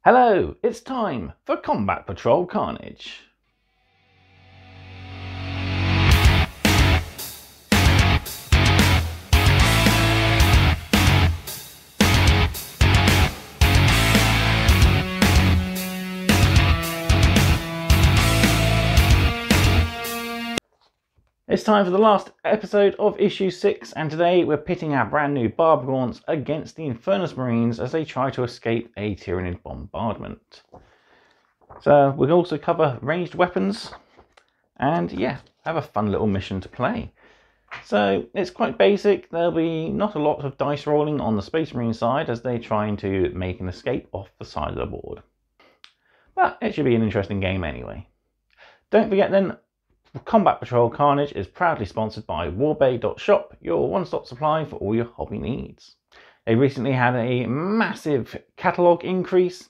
Hello, it's time for Combat Patrol Carnage. It's time for the last episode of issue 6, and today we're pitting our brand new Barbgaunts against the Infernus Marines as they try to escape a Tyranid bombardment. So we'll also cover ranged weapons and have a fun little mission to play. So it's quite basic. There'll be not a lot of dice rolling on the Space Marine side as they're trying to make an escape off the side of the board. But it should be an interesting game anyway. Don't forget then, Combat Patrol Carnage is proudly sponsored by warbay.shop, your one-stop supply for all your hobby needs. They recently had a massive catalogue increase.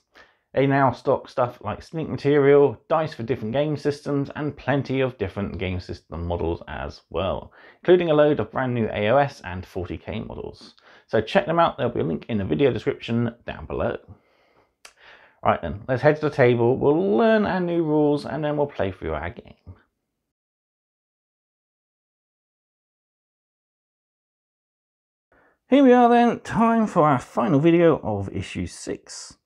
They now stock stuff like sneak material, dice for different game systems, and plenty of different game system models as well, including a load of brand new AOS and 40k models. So check them out, there'll be a link in the video description down below. Right then, let's head to the table, we'll learn our new rules, and then we'll play through our game. Here we are then, time for our final video of issue 6.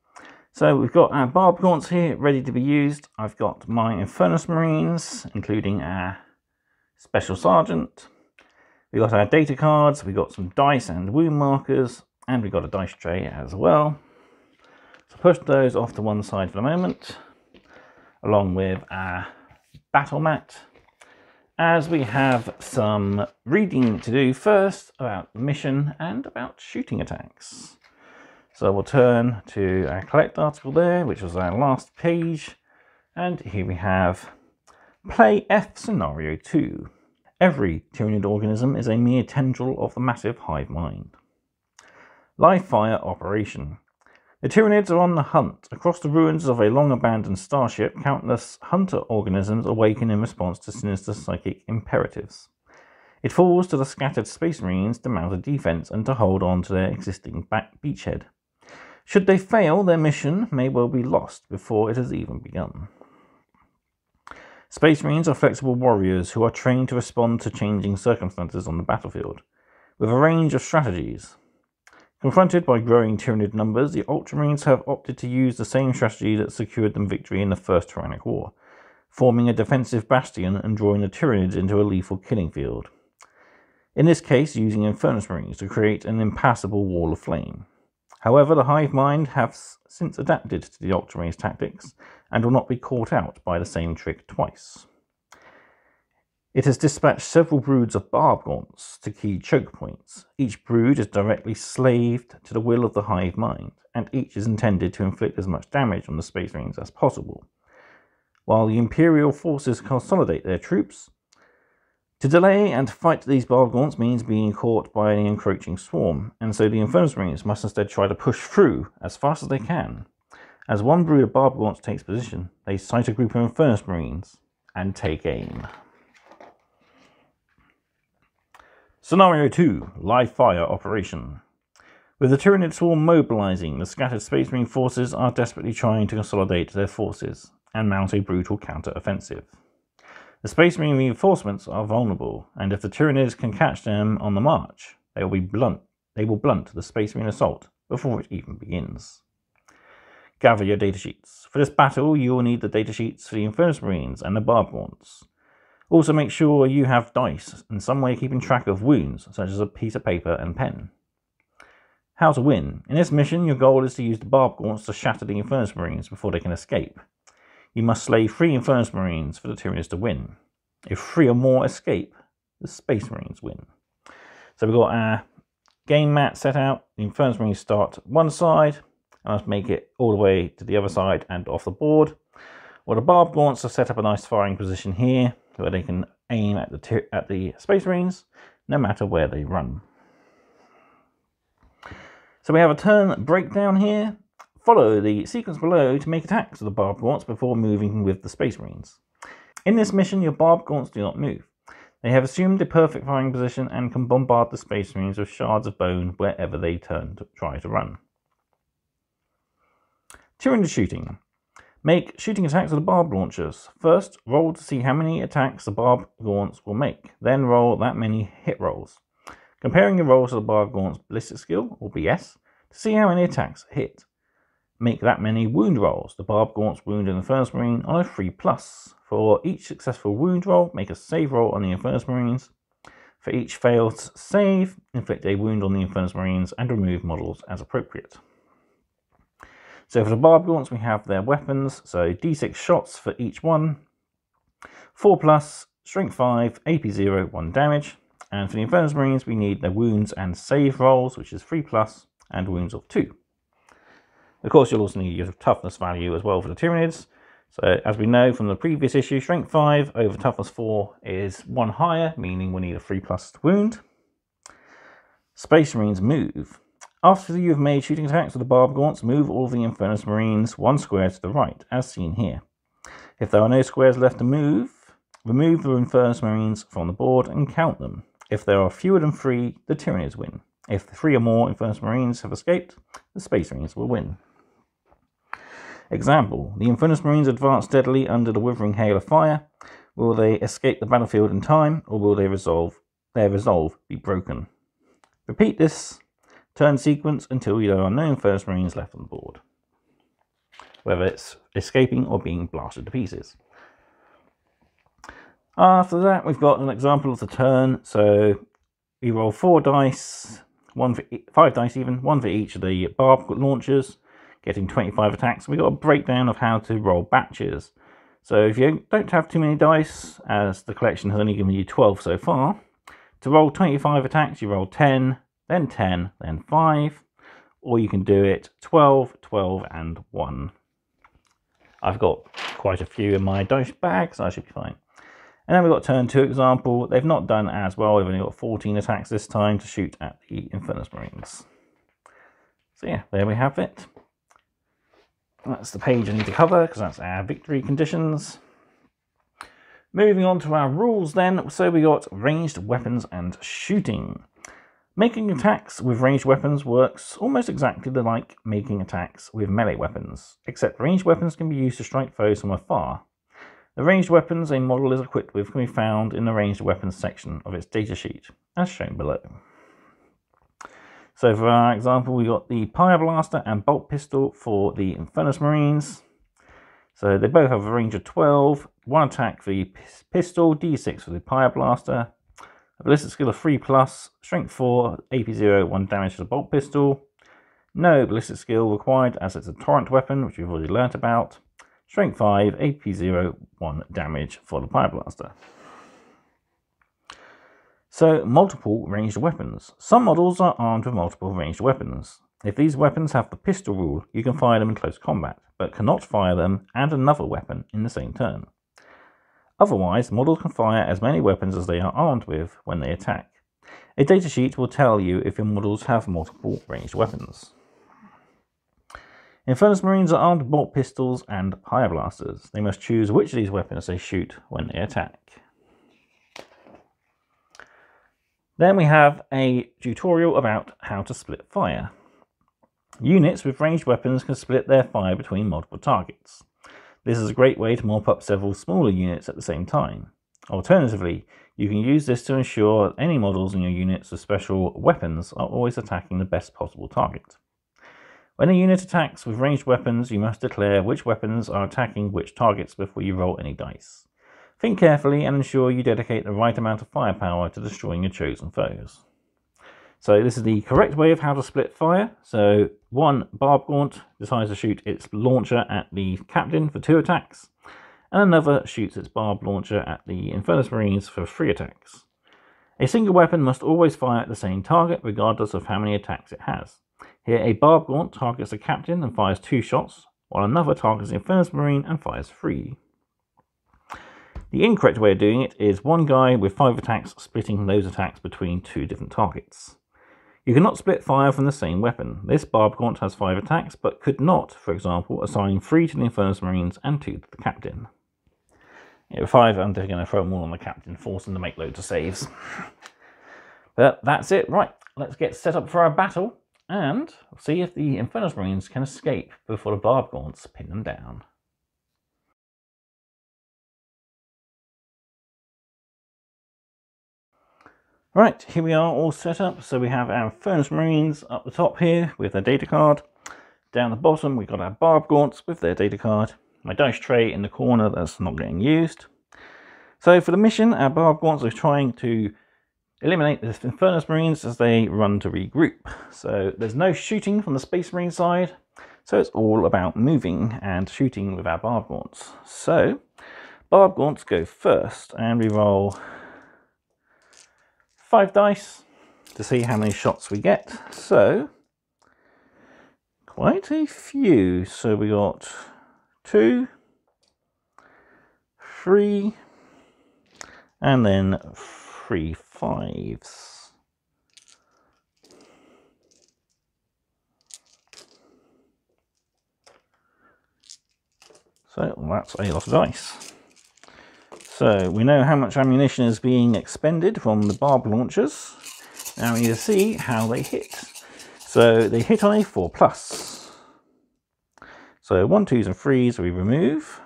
So we've got our Barbgaunts here ready to be used. I've got my Infernus Marines, including our Special Sergeant. We've got our data cards, we've got some dice and wound markers, and we've got a dice tray as well. So push those off to one side for the moment, along with our battle mat, as we have some reading to do first about the mission and about shooting attacks. So we'll turn to our collect article there, which was our last page, and here we have Play F Scenario 2. Every Tyranid organism is a mere tendril of the massive hive mind. Live fire operation. The Tyranids are on the hunt. Across the ruins of a long-abandoned starship, countless hunter organisms awaken in response to sinister psychic imperatives. It falls to the scattered Space Marines to mount a defense and to hold on to their existing beachhead. Should they fail, their mission may well be lost before it has even begun. Space Marines are flexible warriors who are trained to respond to changing circumstances on the battlefield, with a range of strategies. Confronted by growing Tyranid numbers, the Ultramarines have opted to use the same strategy that secured them victory in the First Tyrannic War, forming a defensive bastion and drawing the Tyranids into a lethal killing field. In this case, using Infernus Marines to create an impassable wall of flame. However, the hive mind have since adapted to the Ultramarines' tactics and will not be caught out by the same trick twice. It has dispatched several broods of Barbgaunts to key choke points. Each brood is directly slaved to the will of the hive mind, and each is intended to inflict as much damage on the Space Marines as possible. While the Imperial forces consolidate their troops, to delay and fight these Barbgaunts means being caught by an encroaching swarm, and so the Infernus Marines must instead try to push through as fast as they can. As one brood of Barbgaunts takes position, they sight a group of Infernus Marines and take aim. Scenario 2, Live Fire Operation. With the Tyranid swarm mobilizing, the scattered Space Marine forces are desperately trying to consolidate their forces and mount a brutal counter-offensive. The Space Marine reinforcements are vulnerable, and if the Tyranids can catch them on the march, they will blunt the Space Marine assault before it even begins. Gather your datasheets. For this battle, you will need the datasheets for the Infernus Marines and the Barbgaunts. Also make sure you have dice and some way of keeping track of wounds, such as a piece of paper and pen. How to win. In this mission, your goal is to use the Barbgaunts to shatter the Infernus Marines before they can escape. You must slay 3 Infernus Marines for the Tyranids to win. If 3 or more escape, the Space Marines win. So we've got our game mat set out. The Infernus Marines start one side, and let's make it all the way to the other side and off the board. Well, the Barbgaunts have set up a nice firing position here, where they can aim at the Space Marines, no matter where they run. So we have a turn breakdown here. Follow the sequence below to make attacks of the Barbgaunts before moving with the Space Marines. In this mission, your Barbgaunts do not move. They have assumed a perfect firing position and can bombard the Space Marines with shards of bone wherever they try to run. Tyranid shooting. Make shooting attacks with the barb launchers. First, roll to see how many attacks the Barbgaunts will make. Then roll that many hit rolls. Comparing your rolls to the Barbgaunts' ballistic skill, or BS, to see how many attacks hit. Make that many wound rolls. The Barbgaunts wound an Infernus Marine on a 3+. For each successful wound roll, make a save roll on the Infernus Marines. For each failed save, inflict a wound on the Infernus Marines and remove models as appropriate. So for the Barbgaunts, we have their weapons, so d6 shots for each one, 4+, strength 5, AP 0, 1 damage. And for the Infernus Marines, we need their wounds and save rolls, which is 3+, and wounds of 2. Of course, you'll also need your toughness value as well for the Tyranids. So as we know from the previous issue, strength 5 over toughness 4 is 1 higher, meaning we need a 3+ wound. Space Marines move. After you have made shooting attacks with the Barbgaunts, move all of the Infernus Marines 1 square to the right, as seen here. If there are no squares left to move, remove the Infernus Marines from the board and count them. If there are fewer than 3, the Tyranids win. If 3 or more Infernus Marines have escaped, the Space Marines will win. Example, the Infernus Marines advance steadily under the withering hail of fire. Will they escape the battlefield in time, or will their resolve be broken? Repeat this turn sequence until there are no Infernus Marines left on the board, whether it's escaping or being blasted to pieces. After that, we've got an example of the turn. So we roll 4 dice, 5 dice even, 1 for each of the barb launchers, getting 25 attacks. We've got a breakdown of how to roll batches. So if you don't have too many dice, as the collection has only given you 12 so far, to roll 25 attacks, you roll 10, then 10, then 5, or you can do it 12, 12, and 1. I've got quite a few in my dice bag, so I should be fine. And then we've got turn 2 example. They've not done as well. We've only got 14 attacks this time to shoot at the Infernus Marines. So yeah, there we have it. That's the page I need to cover, because that's our victory conditions. Moving on to our rules then. So we got ranged weapons and shooting. Making attacks with ranged weapons works almost exactly like making attacks with melee weapons, except ranged weapons can be used to strike foes from afar. The ranged weapons a model is equipped with can be found in the ranged weapons section of its datasheet, as shown below. So for our example, we got the Pyre Blaster and Bolt Pistol for the Infernus Marines. So they both have a range of 12, 1 attack for the pistol, d6 for the Pyre Blaster, a ballistic skill of 3+, strength 4, AP 0, 1 damage to the Bolt Pistol. No ballistic skill required as it's a torrent weapon, which we've already learnt about. Strength 5, AP 0, 1 damage for the Pyre Blaster. So, multiple ranged weapons. Some models are armed with multiple ranged weapons. If these weapons have the pistol rule, you can fire them in close combat, but cannot fire them and another weapon in the same turn. Otherwise, models can fire as many weapons as they are armed with when they attack. A datasheet will tell you if your models have multiple ranged weapons. Infernus Marines are armed with bolt pistols and Pyre Blasters. They must choose which of these weapons they shoot when they attack. Then we have a tutorial about how to split fire. Units with ranged weapons can split their fire between multiple targets. This is a great way to mop up several smaller units at the same time. Alternatively, you can use this to ensure that any models in your units with special weapons are always attacking the best possible target. When a unit attacks with ranged weapons, you must declare which weapons are attacking which targets before you roll any dice. Think carefully and ensure you dedicate the right amount of firepower to destroying your chosen foes. So this is the correct way of how to split fire. So one Barbgaunt decides to shoot its launcher at the captain for 2 attacks, and another shoots its barb launcher at the Infernus Marines for 3 attacks. A single weapon must always fire at the same target regardless of how many attacks it has. Here a Barbgaunt targets the captain and fires 2 shots, while another targets the Infernus Marine and fires 3. The incorrect way of doing it is one guy with 5 attacks splitting those attacks between 2 different targets. You cannot split fire from the same weapon. This Barbgaunt has 5 attacks, but could not, for example, assign 3 to the Infernus Marines and 2 to the captain. With 5, I'm going to throw them all on the captain, force him to make loads of saves. But that's it. Right, let's get set up for our battle and see if the Infernus Marines can escape before the Barbgaunts pin them down. Right, here we are all set up. So we have our Infernus Marines up the top here with their data card. Down the bottom we've got our Barbgaunts with their data card. My dice tray in the corner that's not getting used. So for the mission, our Barbgaunts are trying to eliminate the Infernus Marines as they run to regroup. So there's no shooting from the Space Marine side, so it's all about moving and shooting with our Barbgaunts. So Barbgaunts go first, and we roll 5 dice to see how many shots we get. So quite a few. So we got 2, 3, and then 3 5s. So that's a lot of dice. So we know how much ammunition is being expended from the barb launchers. Now we need to see how they hit. So they hit on a 4+. So 1, 2s and 3s we remove.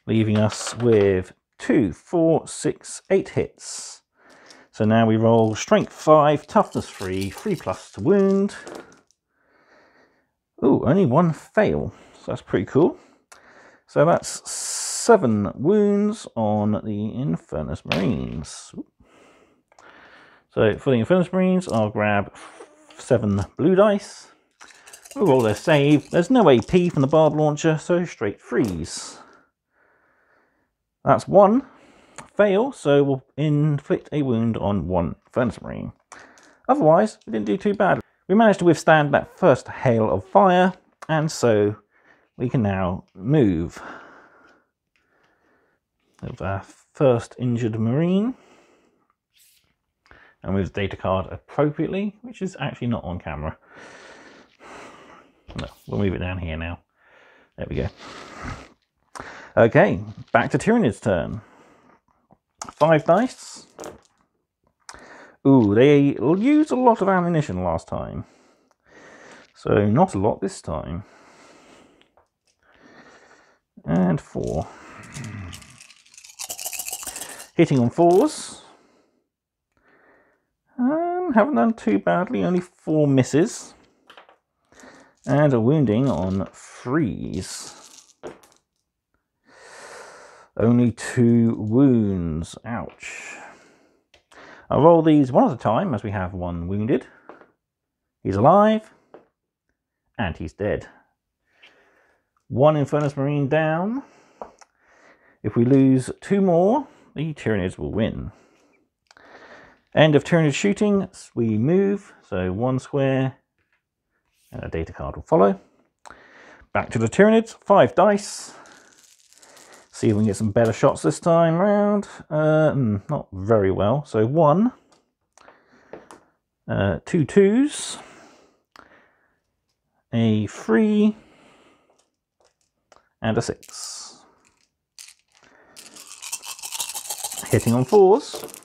Leaving us with 2, 4, 6, 8 hits. So now we roll strength 5, toughness 3, 3+ to wound. Ooh, only 1 fail, so that's pretty cool. So that's 7 wounds on the Infernus Marines. So for the Infernus Marines, I'll grab 7 blue dice. We'll roll their save. There's no AP from the barb launcher, so straight freeze. That's 1 fail, so we'll inflict a wound on 1 Infernus Marine. Otherwise, we didn't do too bad. We managed to withstand that first hail of fire, and so we can now move. Of our first injured Marine. And move the data card appropriately, which is actually not on camera. No, we'll move it down here now. There we go. Okay, back to Tyrannid's turn. 5 dice. Ooh, they used a lot of ammunition last time. So not a lot this time. And 4. Hitting on 4s. Haven't done too badly, only 4 misses. And a wounding on 3s. Only 2 wounds. Ouch. I'll roll these one at a time as we have 1 wounded. He's alive. And he's dead. 1 Infernus Marine down. If we lose 2 more, the Tyrannids will win. End of Tyrannid shooting, we move. So 1 square. And a data card will follow. Back to the Tyrannids. 5 dice. See if we can get some better shots this time round. Not very well. So 1, 2 2s, a 3, and a 6. Hitting on 4s.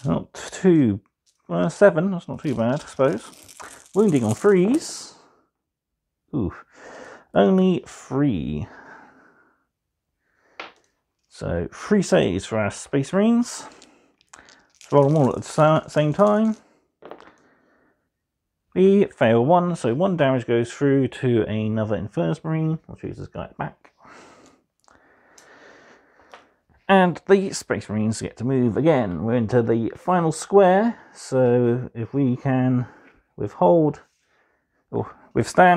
Not too 7, that's not too bad, I suppose. Wounding on 3s. Ooh, only 3. So 3 saves for our Space Marines. Let's roll them all at the same time. We fail 1, so 1 damage goes through to another Infernus Marine. I'll choose this guy back. And the Space Marines get to move again. We're into the final square, so if we can withstand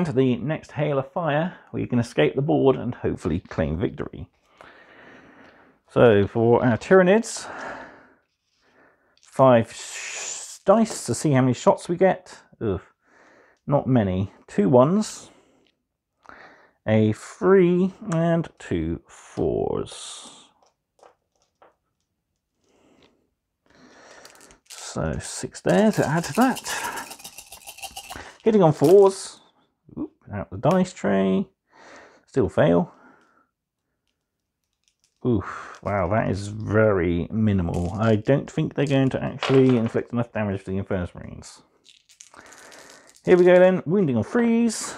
the next hail of fire, we can escape the board and hopefully claim victory. So for our Tyrannids, 5 dice to see how many shots we get. Ugh, not many. 2 1s, a 3, and 2 4s. So 6 there to add to that. Hitting on 4s. Oop, out the dice tray. Still fail. Oof, wow, that is very minimal. I don't think they're going to actually inflict enough damage to the Infernus Marines. Here we go then, wounding on 3s.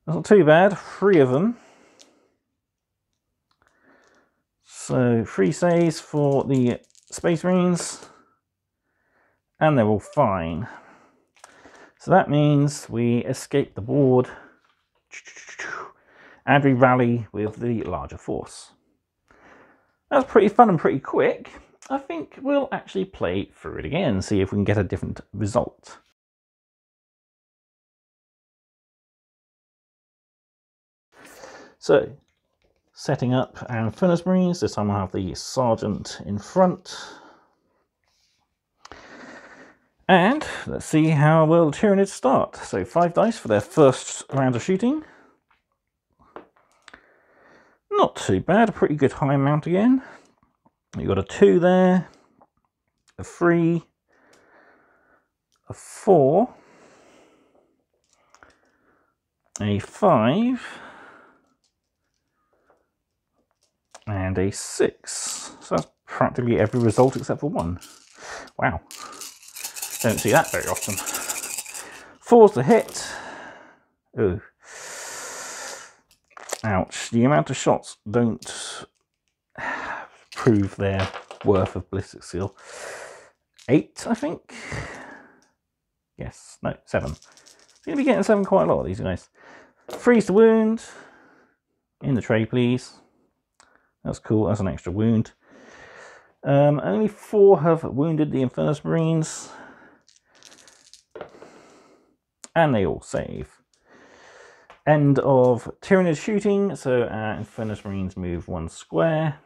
That's not too bad, 3 of them. So 3 saves for the Space Marines, and they're all fine. So that means we escape the board, and we rally with the larger force. That's pretty fun and pretty quick. I think we'll actually play through it again, see if we can get a different result. So, setting up our Infernus Marines. This time I'll have the Sergeant in front. And let's see how well the Tyranids start. So 5 dice for their first round of shooting. Not too bad, a pretty good high amount again. You've got a 2 there, a 3, a 4, a 5, and a 6. So that's practically every result except for 1. Wow. Don't see that very often. 4's the hit. Ooh. Ouch. The amount of shots don't prove their worth of ballistic seal. 8, I think. Yes. No, 7. Seem to be getting 7 quite a lot, these guys. 3's the wound. In the tray, please. That's cool. That's an extra wound. Only 4 have wounded the Infernus Marines. And they all save. End of Tyranids shooting, so our Infernus Marines move 1 square.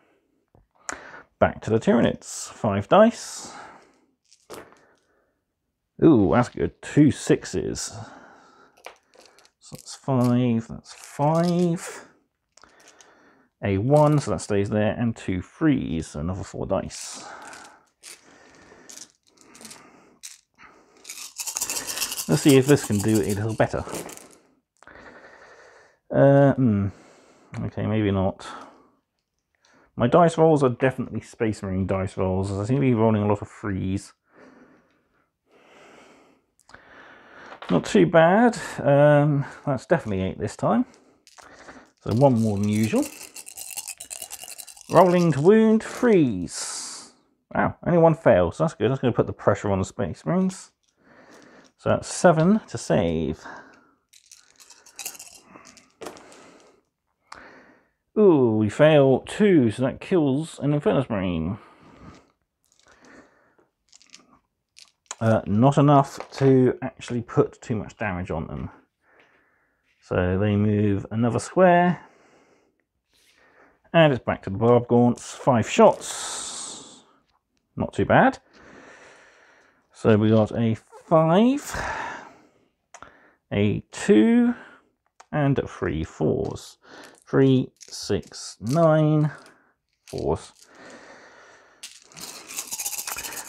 Back to the Tyranids. 5 dice. Ooh, that's good. 2 6s. So that's 5, that's 5. A 1, so that stays there, and 2 3s, so another 4 dice. Let's see if this can do it a little better. Okay, maybe not. My dice rolls are definitely Space Marine dice rolls, as I seem to be rolling a lot of 3s. Not too bad. That's definitely 8 this time. So 1 more than usual. Rolling to wound, 3s. Wow, only 1 fail, so that's good. That's going to put the pressure on the Space Marines. So that's 7 to save. Ooh, we fail 2, so that kills an Infernus Marine. Not enough to actually put too much damage on them. So they move another square. And it's back to the Barbgaunts. 5 shots. Not too bad. So we got a 5, a 2, and 3 4s. 3, 6, 9, 4s.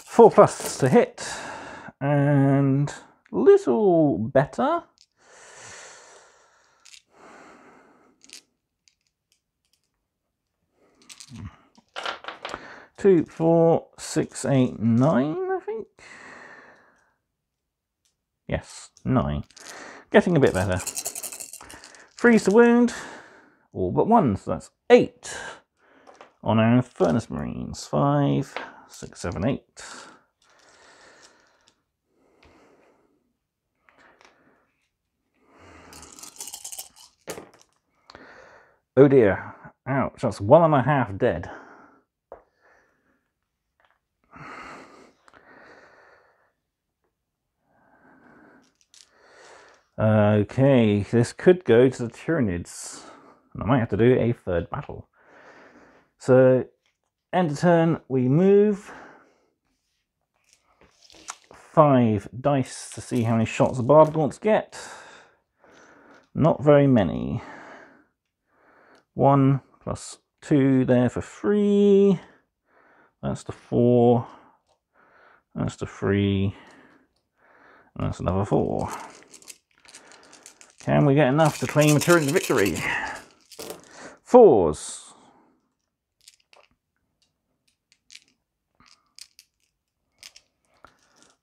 4 plus to hit, and little better. 2, 4, 6, 8, 9, I think. Yes, 9. Getting a bit better. 3's the wound. All but 1, so that's 8 on our Infernus Marines. 5, 6, 7, 8. Oh dear. Ouch, that's 1.5 dead. Okay, this could go to the Tyranids. I might have to do a 3rd battle. So, end of turn, we move 5 dice to see how many shots the Barbgaunts get. Not very many. 1 plus 2 there for 3. That's the 4. That's the 3. That's another 4. Can we get enough to claim a turret victory? 4s.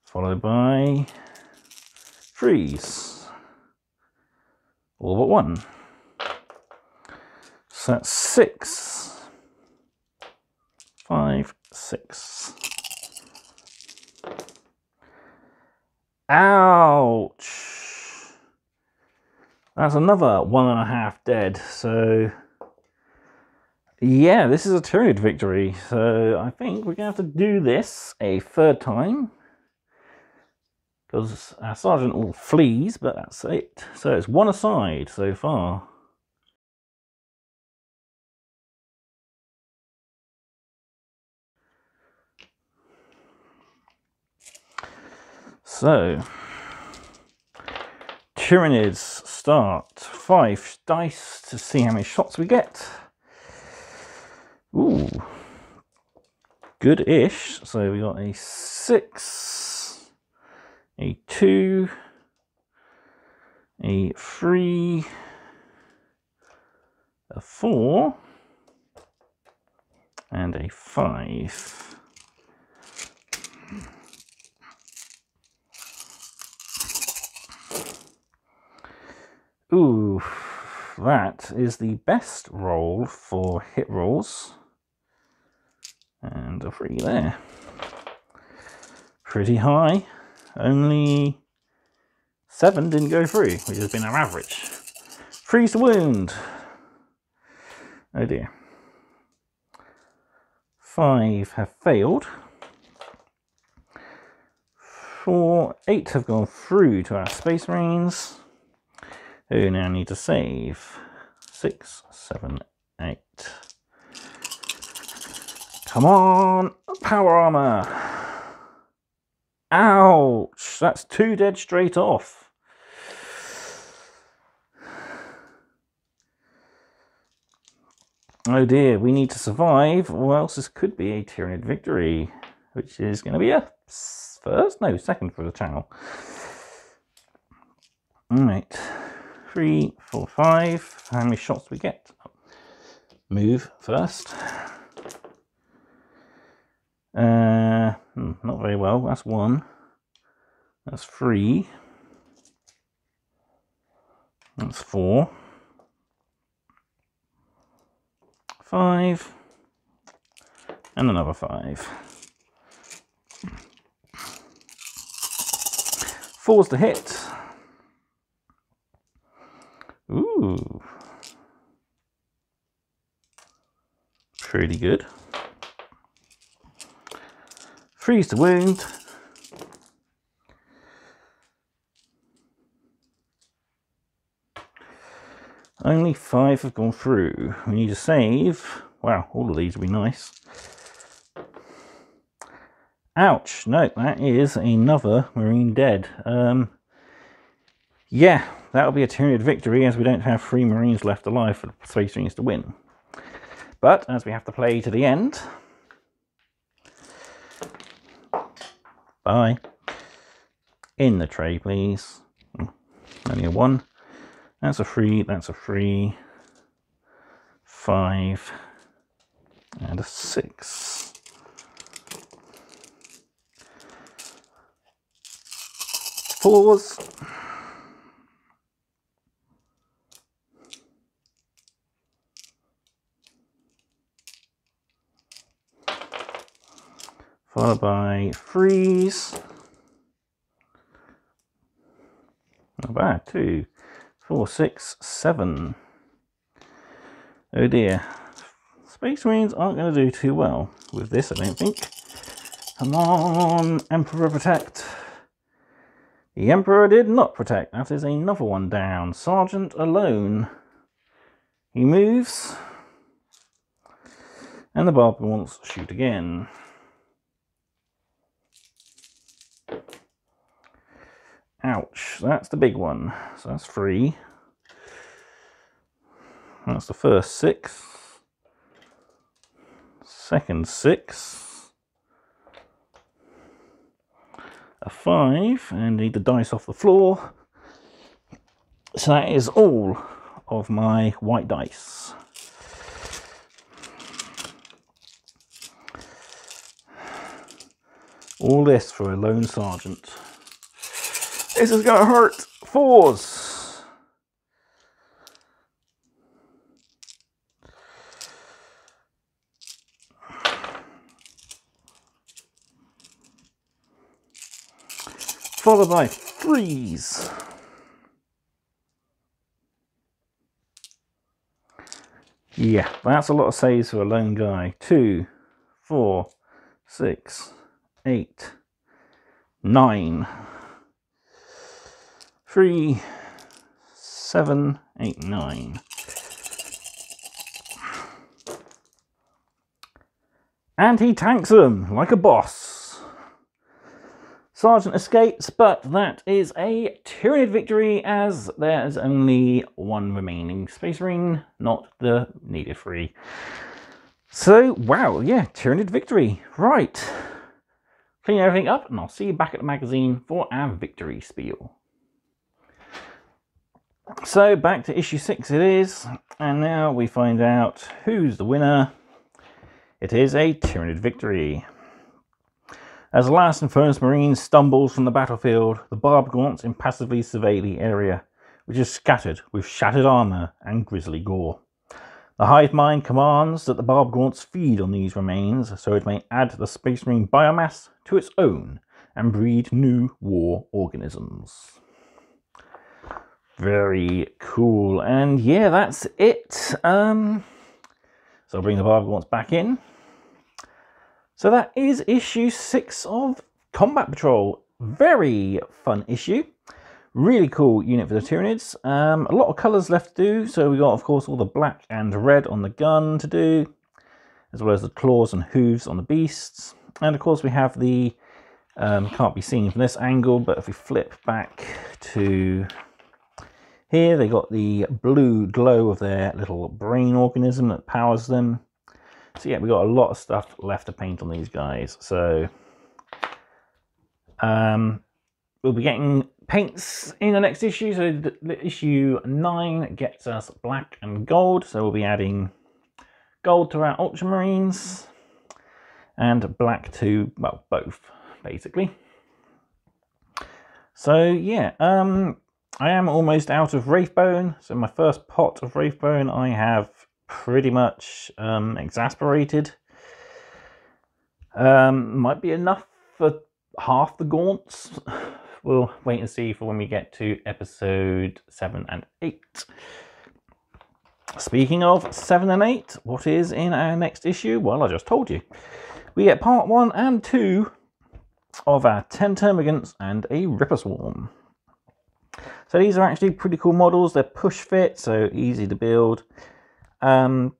Followed by 3s. All but 1. So that's 6. 5, 6. Ouch! That's another 1.5 dead. So, yeah, this is a Tyranid victory. So I think we're going to have to do this a 3rd time. Because our sergeant all flees, but that's it. So it's 1 aside so far. So, Tyranids start. 5 dice to see how many shots we get. Ooh, good-ish. So we got a 6, a 2, a 3, a 4, and a 5. Ooh, that is the best roll for hit rolls. And a 3 there. Pretty high. Only 7 didn't go through, which has been our average. 3's to wound. Oh dear. 5 have failed. 4, 8 have gone through to our Space Marines, who now need to save. 6, 7, 8. Come on! Power armor! Ouch! That's 2 dead straight off. Oh dear, we need to survive, or else this could be a Tyranid victory, which is going to be a first? No, second for the channel. Alright. 3, 4, 5. How many shots do we get? Move first. Not very well. That's 1. That's 3. That's 4. 5. And another 5. 4's to hit. Ooh. Pretty good. 3's to wound. Only 5 have gone through. We need to save. Wow, all of these would be nice. Ouch. No, that is another Marine dead. Yeah, that'll be a Tyranid victory, as we don't have 3 Marines left alive for the Space Marines to win. But, as we have to play to the end... Bye. In the tray, please. Only a 1. That's a 3, that's a 3. 5. And a 6. Fours. Followed by 3s. Not bad. 2, 4, 6, 7. Oh dear. Space Marines aren't going to do too well with this, I don't think. Come on, Emperor protect. The Emperor did not protect. That is another one down. Sergeant alone. He moves. And the Barbgaunts shoot again. Ouch, that's the big one. So that's 3. That's the first 6. Second 6. a 5, and need the dice off the floor. So that is all of my white dice. All this for a lone sergeant. This is gonna hurt. 4s. Followed by 3s. Yeah, that's a lot of saves for a lone guy. 2, 4, 6, 8, 9. 3, 7, 8, 9. And he tanks them like a boss. Sergeant escapes, but that is a Tyranid victory, as there is only one remaining Space Marine, not the needed 3. So, wow, yeah, Tyranid victory. Right. Clean everything up, and I'll see you back at the magazine for our victory spiel. So, back to issue 6 it is, and now we find out who's the winner. It is a Tyranid victory. As the last Infernus Marine stumbles from the battlefield, the Barbgaunts impassively survey the area, which is scattered with shattered armour and grisly gore. The hive mind commands that the Barbgaunts feed on these remains so it may add the Space Marine biomass to its own and breed new war organisms. Very cool, and yeah, that's it. So I'll bring the Barbgaunts back in. So that is issue 6 of Combat Patrol. Very fun issue. Really cool unit for the Tyranids. A lot of colours left to do. So we got, of course, all the black and red on the gun to do, as well as the claws and hooves on the beasts. And of course we have the, can't be seen from this angle, but if we flip back to here, they got the blue glow of their little brain organism that powers them. So yeah, we got a lot of stuff left to paint on these guys. So we'll be getting paints in the next issue. So the issue 9 gets us black and gold. So we'll be adding gold to our Ultramarines and black to, well, both basically. So yeah, I am almost out of Wraithbone. So my first pot of Wraithbone I have pretty much exasperated. Might be enough for half the gaunts. We'll wait and see for when we get to episode 7 and 8. Speaking of 7 and 8, what is in our next issue? Well, I just told you. We get part 1 and 2 of our 10 Termagants and a Ripper Swarm. So these are actually pretty cool models. They're push fit, so easy to build. I'm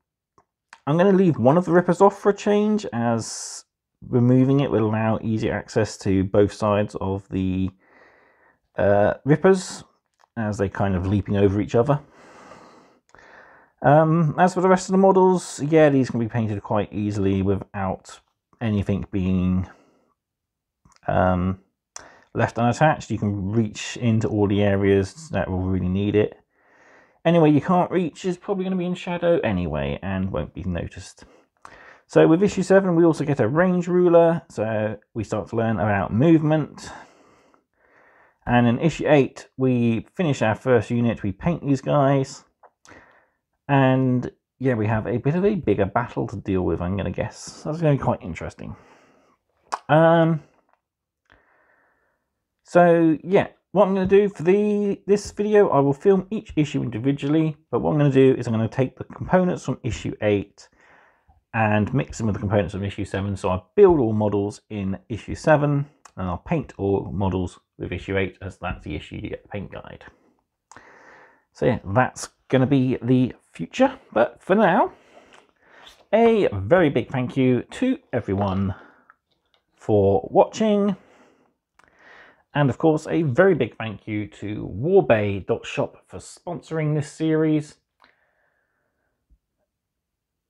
going to leave one of the Rippers off for a change, as removing it will allow easier access to both sides of the Rippers, as they kind of leaping over each other. As for the rest of the models, yeah, these can be painted quite easily without anything being left unattached. You can reach into all the areas that will really need it. Anyway, you can't reach is probably going to be in shadow anyway and won't be noticed. So with issue 7, we also get a range ruler, so we start to learn about movement. And in issue 8, we finish our first unit, we paint these guys. And yeah, we have a bit of a bigger battle to deal with, I'm going to guess. That's going to be quite interesting. So yeah, what I'm going to do for this video, I will film each issue individually, but what I'm going to do is I'm going to take the components from issue 8 and mix them with the components from issue 7. So I build all models in issue 7, and I'll paint all models with issue 8, as that's the issue you get the paint guide. So yeah, that's going to be the future. But for now, a very big thank you to everyone for watching. And of course, a very big thank you to warbay.shop for sponsoring this series.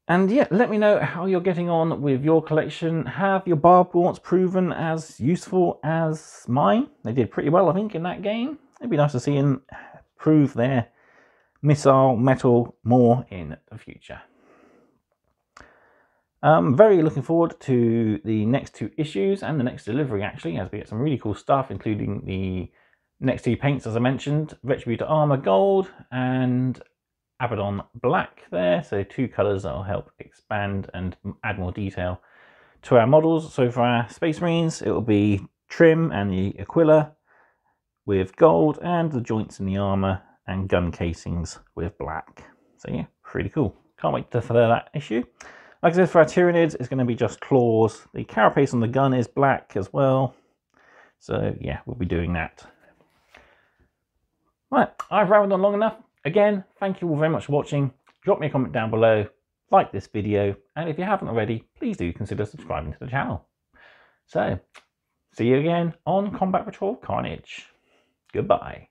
And yeah, let me know how you're getting on with your collection. Have your Barbgaunts proven as useful as mine? They did pretty well, I think, in that game. It'd be nice to see them prove their missile metal more in the future. I'm very looking forward to the next 2 issues and the next delivery, actually, as we get some really cool stuff, including the next 2 paints, as I mentioned, Retributor Armor Gold and Abaddon Black there. So 2 colours that will help expand and add more detail to our models. So for our Space Marines, it will be trim and the Aquila with gold, and the joints in the armour and gun casings with black. So yeah, pretty cool. Can't wait for that issue. Like I said, for our Tyranids, it's going to be just claws. The carapace on the gun is black as well. So yeah, we'll be doing that. Right, I've rambled on long enough. Again, thank you all very much for watching. Drop me a comment down below, like this video, and if you haven't already, please do consider subscribing to the channel. So, see you again on Combat Patrol Carnage. Goodbye.